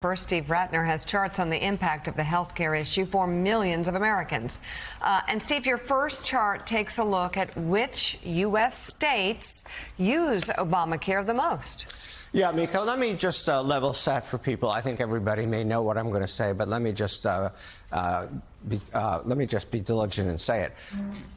First, Steve Ratner has charts on the impact of the health care issue for millions of Americans. And Steve, your first chart takes a look at which U.S. states use Obamacare the most. Yeah, Mika, let me just level set for people. I think everybody may know what I'm going to say, but let me just be diligent and say it.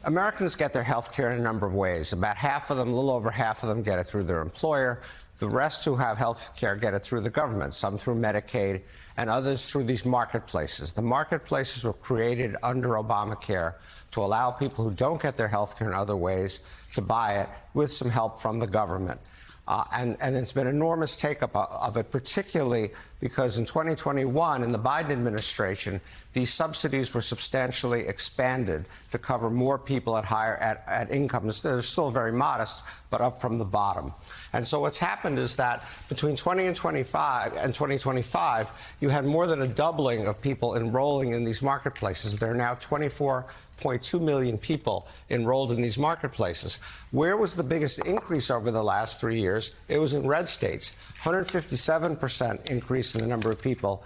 Americans get their health care in a number of ways. About half of them, a little over half of them, get it through their employer. The rest who have health care get it through the government, some through Medicaid and others through these marketplaces. The marketplaces were created under Obamacare to allow people who don't get their health care in other ways to buy it with some help from the government. And it's been enormous take-up of it, particularly because in 2021, in the Biden administration, these subsidies were substantially expanded to cover more people at incomes. They're still very modest, but up from the bottom. And so what's happened is that between 2025, you had more than a doubling of people enrolling in these marketplaces. There are now 24.2 million people enrolled in these marketplaces. Where was the biggest increase over the last 3 years? It was in red states, 157% increase in the number of people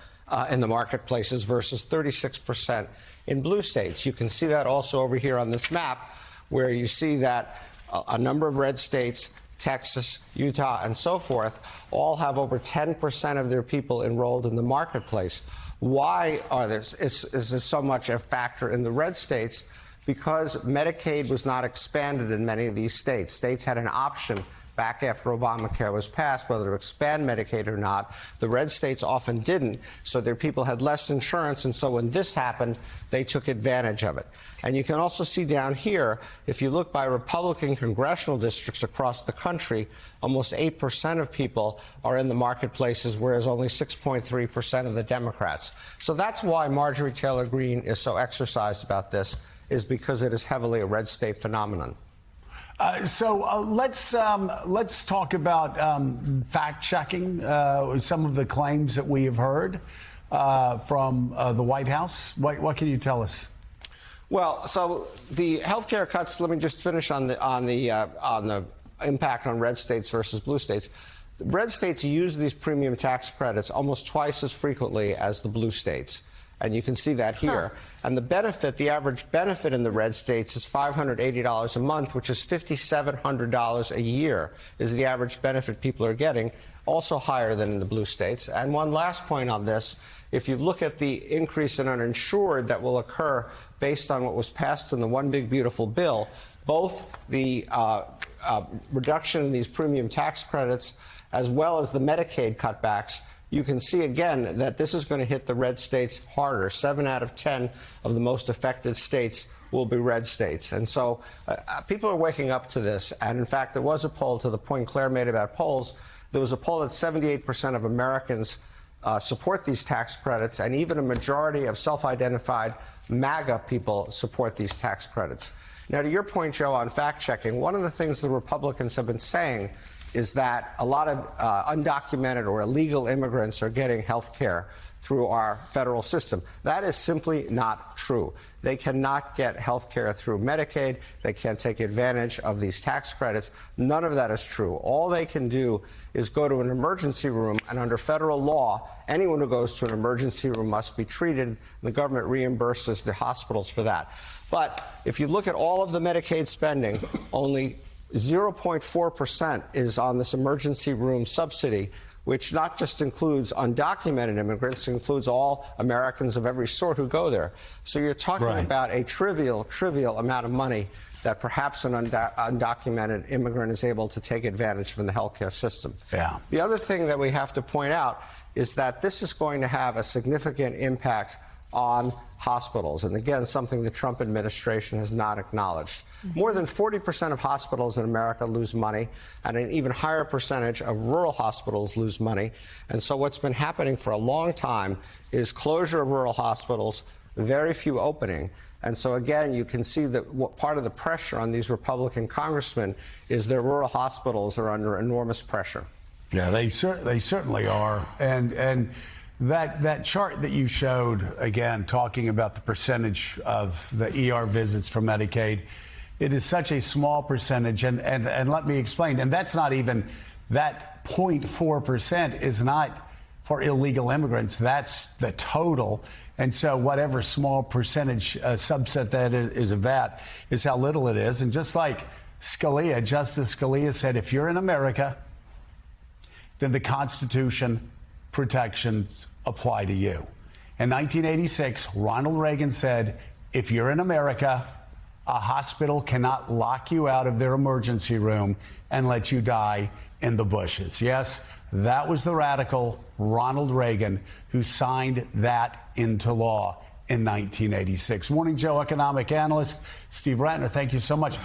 in the marketplaces versus 36% in blue states. You can see that also over here on this map, where you see that a number of red states, Texas, Utah, and so forth, all have over 10% of their people enrolled in the marketplace. Why is this so much a factor in the red states? Because Medicaid was not expanded in many of these states. States had an option back after Obamacare was passed, whether to expand Medicaid or not. The red states often didn't, so their people had less insurance, and so when this happened, they took advantage of it. And you can also see down here, if you look by Republican congressional districts across the country, almost 8% of people are in the marketplaces, whereas only 6.3% of the Democrats. So that's why Marjorie Taylor Greene is so exercised about this, is because it is heavily a red state phenomenon. Let's talk about fact-checking some of the claims that we have heard from the White House. What can you tell us? Well, so the health care cuts. Let me just finish on the impact on red states versus blue states. The red states use these premium tax credits almost twice as frequently as the blue states. And you can see that here. And the average benefit in the red states is $580 a month, which is $5,700 a year is the average benefit people are getting, also higher than in the blue states. And one last point on this, if you look at the increase in uninsured that will occur based on what was passed in the One Big Beautiful Bill, both the reduction in these premium tax credits as well as the Medicaid cutbacks, you can see again that this is going to hit the red states harder. 7 out of 10 of the most affected states will be red states. And so people are waking up to this. And in fact, there was a poll, to the point Claire made about polls, there was a poll that 78% of Americans support these tax credits, and even a majority of self-identified MAGA people support these tax credits. Now, to your point, Joe, on fact-checking, one of the things the Republicans have been saying is that a lot of undocumented or illegal immigrants are getting health care through our federal system. That is simply not true. They cannot get health care through Medicaid. They can't take advantage of these tax credits. None of that is true. All they can do is go to an emergency room, and under federal law, anyone who goes to an emergency room must be treated. The government reimburses the hospitals for that. But if you look at all of the Medicaid spending, only 0.4% is on this emergency room subsidy, which not just includes undocumented immigrants, it includes all Americans of every sort who go there. So you're talking about a trivial amount of money that perhaps an undocumented immigrant is able to take advantage from the healthcare system. Yeah. The other thing that we have to point out is that this is going to have a significant impact on hospitals, and again, something the Trump administration has not acknowledged. More than 40% of hospitals in America lose money, and an even higher percentage of rural hospitals lose money. And so what's been happening for a long time is closure of rural hospitals, very few opening. And so, again, you can see that what part of the pressure on these Republican congressmen is their rural hospitals are under enormous pressure. Yeah, they certainly are. And that chart that you showed, again, talking about the percentage of the ER visits for Medicaid, it is such a small percentage. And let me explain. And that's not even, that 0.4% is not for illegal immigrants. That's the total. And so whatever small percentage subset that is of that is how little it is. And just like Scalia, Justice Scalia said, if you're in America, then the Constitution protections apply to you. In 1986, Ronald Reagan said, if you're in America, a hospital cannot lock you out of their emergency room and let you die in the bushes. Yes, that was the radical Ronald Reagan who signed that into law in 1986. Morning Joe economic analyst Steve Rattner, thank you so much.